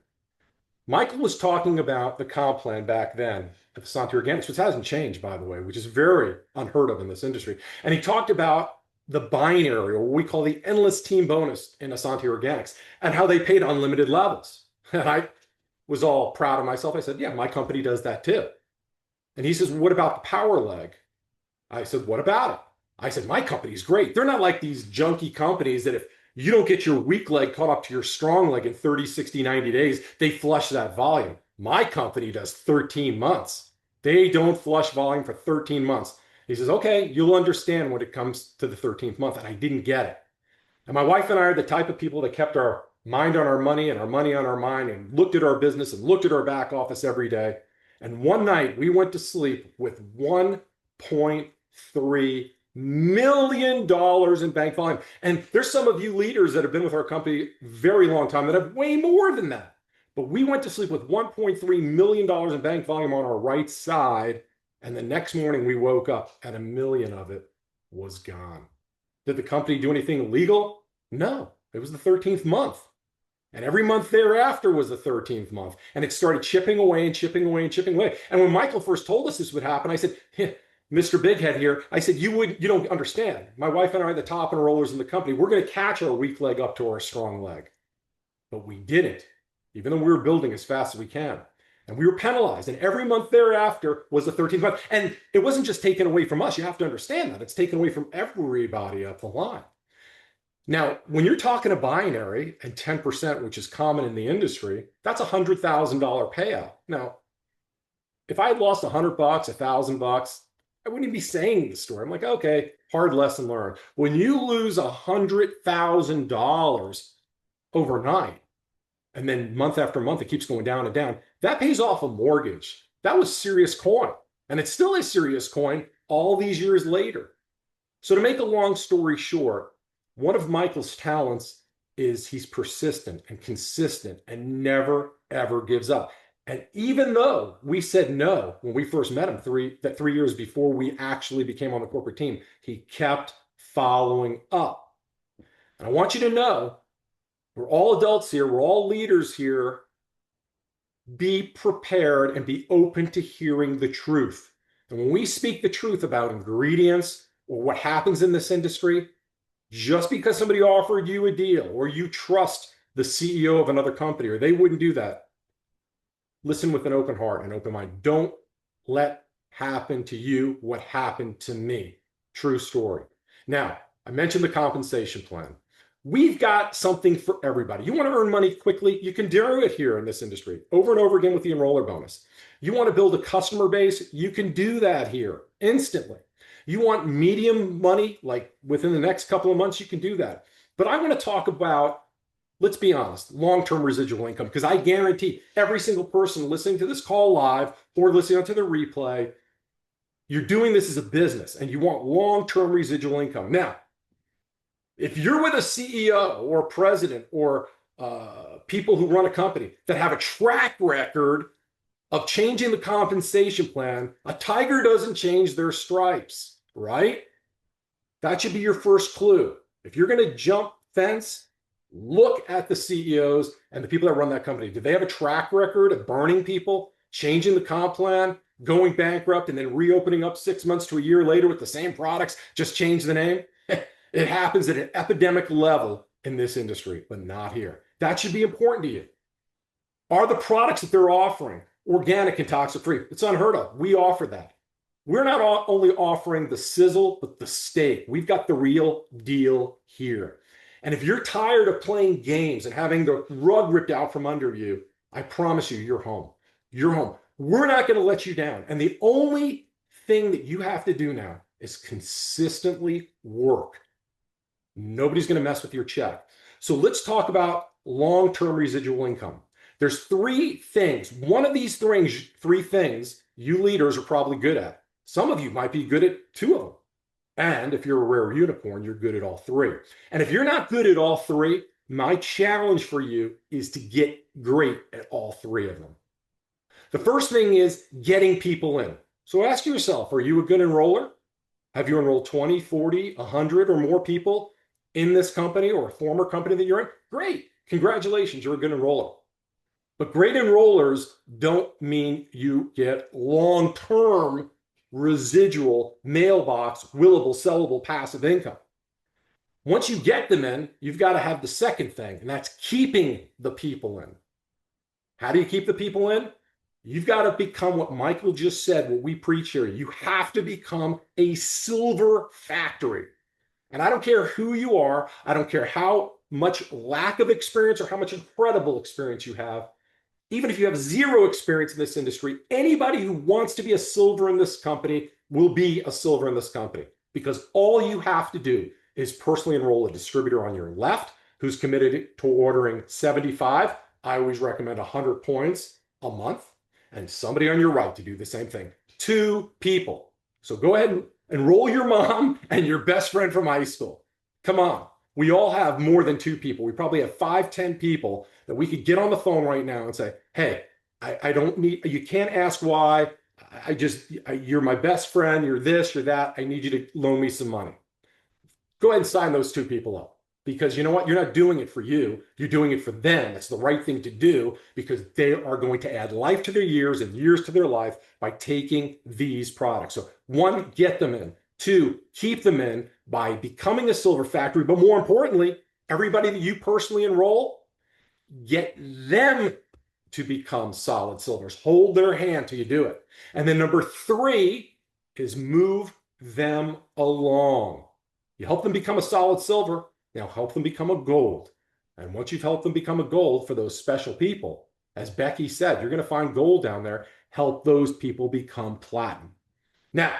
Michael was talking about the comp plan back then at Essanté Organics, which hasn't changed, by the way, which is very unheard of in this industry. And he talked about the binary, or what we call the endless team bonus in Essanté Organics, and how they paid unlimited levels. And I was all proud of myself. I said, yeah, my company does that too. And he says, what about the power leg? I said, what about it? I said, my company's great. They're not like these junky companies that if you don't get your weak leg caught up to your strong leg in 30, 60, 90 days, they flush that volume. My company does 13 months. They don't flush volume for 13 months. He says, okay, you'll understand when it comes to the 13th month. And I didn't get it. And my wife and I are the type of people that kept our mind on our money and our money on our mind and looked at our business and looked at our back office every day. And one night we went to sleep with $1.3 million in bank volume. And there's some of you leaders that have been with our company a very long time that have way more than that. But we went to sleep with $1.3 million in bank volume on our right side. And the next morning we woke up and $1 million of it was gone. Did the company do anything illegal? No, it was the 13th month. And every month thereafter was the 13th month. And it started chipping away and chipping away and chipping away. And when Michael first told us this would happen, I said, Mr. Big Head here, I said, you don't understand. My wife and I are the top and rollers in the company. We're going to catch our weak leg up to our strong leg. But we didn't, even though we were building as fast as we can. And we were penalized. And every month thereafter was the 13th month. And it wasn't just taken away from us. You have to understand that. It's taken away from everybody up the line. Now, when you're talking a binary and 10%, which is common in the industry, that's a $100,000 payout. Now, if I had lost $100, $1,000, I wouldn't even be saying the story. I'm like, okay, hard lesson learned. When you lose $100,000 overnight, and then month after month, it keeps going down and down, that pays off a mortgage. That was serious coin. And it's still a serious coin all these years later. So to make a long story short, one of Michael's talents is he's persistent and consistent and never, ever gives up. And even though we said no when we first met him 3 years before we actually became on the corporate team, he kept following up. And I want you to know, we're all adults here, we're all leaders here. Be prepared and be open to hearing the truth. And when we speak the truth about ingredients or what happens in this industry, just because somebody offered you a deal or you trust the CEO of another company or they wouldn't do that, listen with an open heart and open mind. Don't let happen to you what happened to me. True story. Now, I mentioned the compensation plan. We've got something for everybody. You want to earn money quickly? You can do it here in this industry over and over again with the enroller bonus. You want to build a customer base? You can do that here instantly. You want medium money, like within the next couple of months, you can do that. But I want to talk about, let's be honest, long-term residual income, because I guarantee every single person listening to this call live or listening to the replay, you're doing this as a business and you want long-term residual income. Now, if you're with a CEO or a president or people who run a company that have a track record of changing the compensation plan, a tiger doesn't change their stripes, right? That should be your first clue. If you're going to jump fence, look at the CEOs and the people that run that company. Do they have a track record of burning people, changing the comp plan, going bankrupt, and then reopening up 6 months to a year later with the same products, just change the name? It happens at an epidemic level in this industry, but not here. That should be important to you. Are the products that they're offering organic and toxic-free? It's unheard of. We offer that. We're not only offering the sizzle, but the steak. We've got the real deal here. And if you're tired of playing games and having the rug ripped out from under you, I promise you, you're home. You're home. We're not going to let you down. And the only thing that you have to do now is consistently work. Nobody's going to mess with your check. So let's talk about long-term residual income. There's three things. One of these three things you leaders are probably good at. Some of you might be good at two of them. And if you're a rare unicorn, you're good at all three. And if you're not good at all three, my challenge for you is to get great at all three of them. The first thing is getting people in. So ask yourself, are you a good enroller? Have you enrolled 20, 40, 100 or more people in this company or a former company that you're in? Great. Congratulations, you're a good enroller. But great enrollers don't mean you get long-term residual mailbox, willable, sellable, passive income. Once you get them in, you've got to have the second thing, and that's keeping the people in. How do you keep the people in? You've got to become what Michael just said, what we preach here. You have to become a silver factory. And I don't care who you are. I don't care how much lack of experience or how much incredible experience you have. Even if you have zero experience in this industry, anybody who wants to be a silver in this company will be a silver in this company, because all you have to do is personally enroll a distributor on your left who's committed to ordering 75. I always recommend 100 points a month, and somebody on your right to do the same thing. 2 people. So go ahead and enroll your mom and your best friend from high school. Come on. We all have more than 2 people. We probably have 5, 10 people that we could get on the phone right now and say, hey, I don't need, you can't ask why. You're my best friend. You're this, you're that. I need you to loan me some money. Go ahead and sign those 2 people up, because you know what? You're not doing it for you. You're doing it for them. It's the right thing to do, because they are going to add life to their years and years to their life by taking these products. So 1, get them in. 2, keep them in by becoming a silver factory. But more importantly, everybody that you personally enroll, get them to become solid silvers. Hold their hand till you do it. And then number 3 is move them along. You help them become a solid silver. Now help them become a gold. And once you've helped them become a gold for those special people, as Becky said, you're going to find gold down there. Help those people become platinum. Now,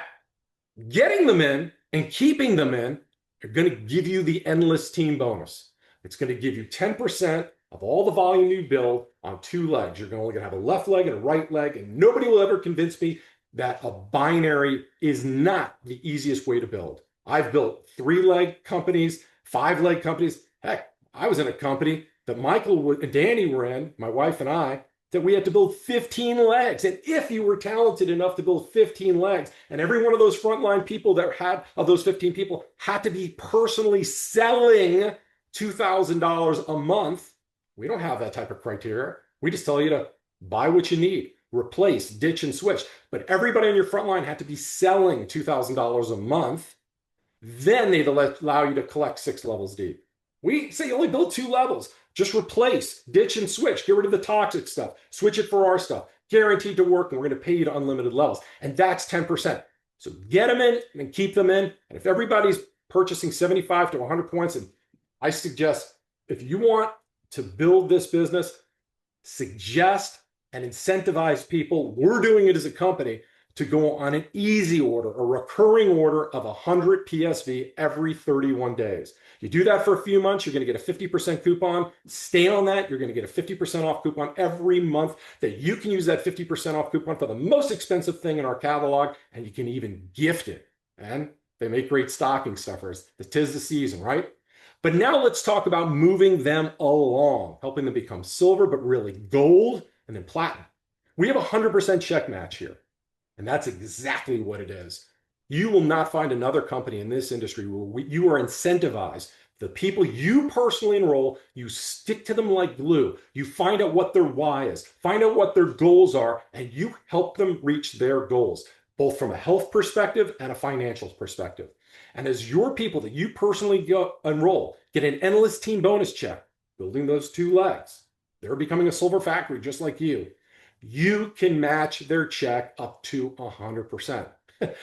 getting them in and keeping them in are going to give you the endless team bonus. It's going to give you 10% of all the volume you build on 2 legs. You're only going to have a left leg and a right leg, and nobody will ever convince me that a binary is not the easiest way to build. I've built 3-leg companies, 5-leg companies. Heck, I was in a company that Michael and Danny were in, my wife and I, that we had to build 15 legs. And if you were talented enough to build 15 legs, and every one of those frontline people that had, of those 15 people, had to be personally selling $2,000 a month, we don't have that type of criteria. We just tell you to buy what you need, replace, ditch, and switch. But everybody on your front line had to be selling $2,000 a month. Then they'd allow you to collect 6 levels deep. We say only build 2 levels. Just replace, ditch, and switch. Get rid of the toxic stuff. Switch it for our stuff. Guaranteed to work, and we're going to pay you to unlimited levels. And that's 10%. So get them in and keep them in. And if everybody's purchasing 75 to 100 points, and I suggest if you want to build this business, suggest and incentivize people, we're doing it as a company, to go on an easy order, a recurring order of 100 PSV every 31 days. You do that for a few months, you're going to get a 50% coupon. Stay on that, you're going to get a 50% off coupon every month that you can use that 50% off coupon for the most expensive thing in our catalog, and you can even gift it. And they make great stocking stuffers. Tis the season, right? But now let's talk about moving them along, helping them become silver, but really gold and then platinum. We have a 100% check match here. And that's exactly what it is. You will not find another company in this industry where you are incentivized. The people you personally enroll, you stick to them like glue. You find out what their why is, find out what their goals are, and you help them reach their goals, both from a health perspective and a financial perspective. And as your people that you personally enroll get an endless team bonus check, building those two legs, they're becoming a silver factory just like you. You can match their check up to 100%.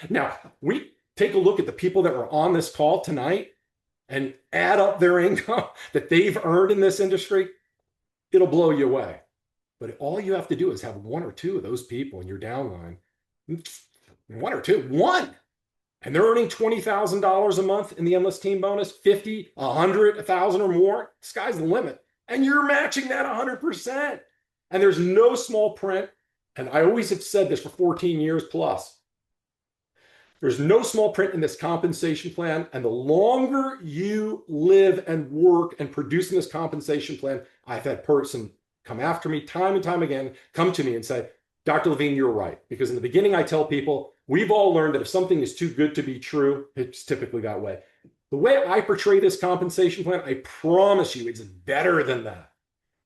Now, we take a look at the people that were on this call tonight and add up their income that they've earned in this industry. It'll blow you away. But all you have to do is have one or two of those people in your downline. One or two, one. And they're earning $20,000 a month in the endless team bonus, 50, 100, 1,000 or more. Sky's the limit. And you're matching that 100%. And there's no small print. And I always have said this for 14 years plus. There's no small print in this compensation plan. And the longer you live and work and produce in this compensation plan, I've had person come after me time and time again, come to me and say, Dr. Levine, you're right. Because in the beginning, I tell people, we've all learned that if something is too good to be true, it's typically that way. The way I portray this compensation plan, I promise you, it's better than that.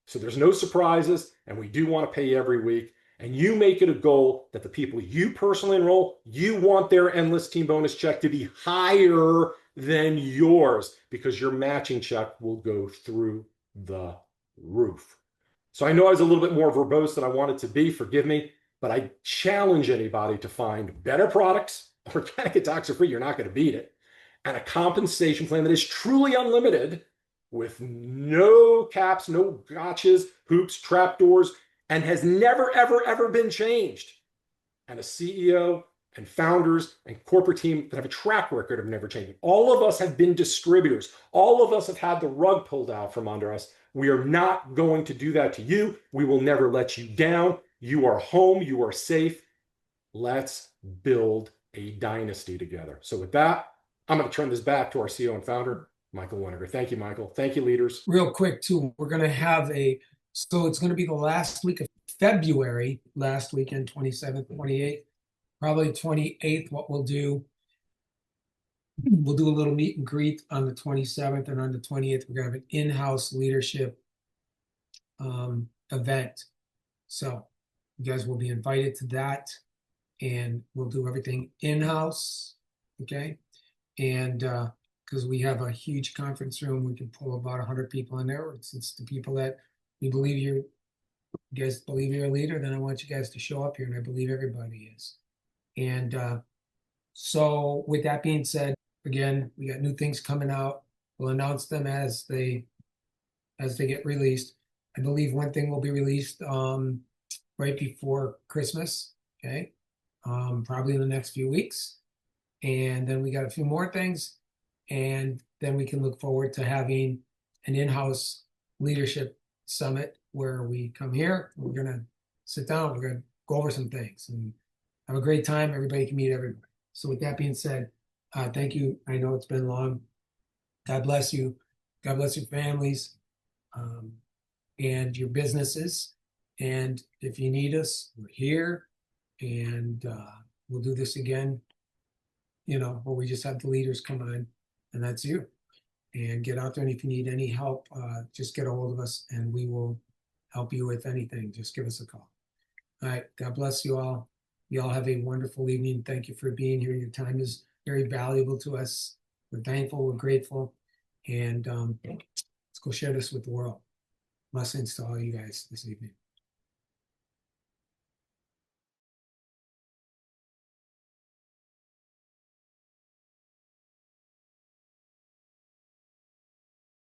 So there's no surprises, and we do want to pay you every week. And you make it a goal that the people you personally enroll, you want their endless team bonus check to be higher than yours because your matching check will go through the roof. So I know I was a little bit more verbose than I wanted to be, forgive me, but I challenge anybody to find better products, organic and toxin-free, you're not going to beat it, and a compensation plan that is truly unlimited with no caps, no gotchas, hoops, trapdoors, and has never, ever, ever been changed. And a CEO and founders and corporate team that have a track record of never changing. All of us have been distributors. All of us have had the rug pulled out from under us. We are not going to do that to you. We will never let you down. You are home. You are safe. Let's build a dynasty together. So with that, I'm going to turn this back to our CEO and founder, Michael Winiger. Thank you, Michael. Thank you, leaders. Real quick, too, we're going to have so it's going to be the last week of February, last weekend, 27th, 28th, probably 28th. What we'll do a little meet and greet on the 27th, and on the 28th, we're going to have an in-house leadership event. So you guys will be invited to that, and we'll do everything in-house, okay? And because we have a huge conference room, we can pull about 100 people in there. It's the people that we believe you guys believe you're a leader, then I want you guys to show up here, and I believe everybody is. And so with that being said, again, we got new things coming out. We'll announce them as they get released. I believe one thing will be released right before Christmas, okay? Probably in the next few weeks. And then we got a few more things, and then we can look forward to having an in-house leadership summit where we come here, we're gonna sit down, we're gonna go over some things and have a great time. Everybody can meet everybody. So with that being said, thank you. I know it's been long. God bless you. God bless your families and your businesses. And if you need us, we're here, and we'll do this again, where we just have the leaders come on, and that's you. And get out there, and if you need any help, just get a hold of us, and we will help you with anything. Just give us a call. All right. God bless you all. You all have a wonderful evening. Thank you for being here. Your time is very valuable to us. We're thankful. We're grateful. And let's go share this with the world. Blessings to all you guys this evening.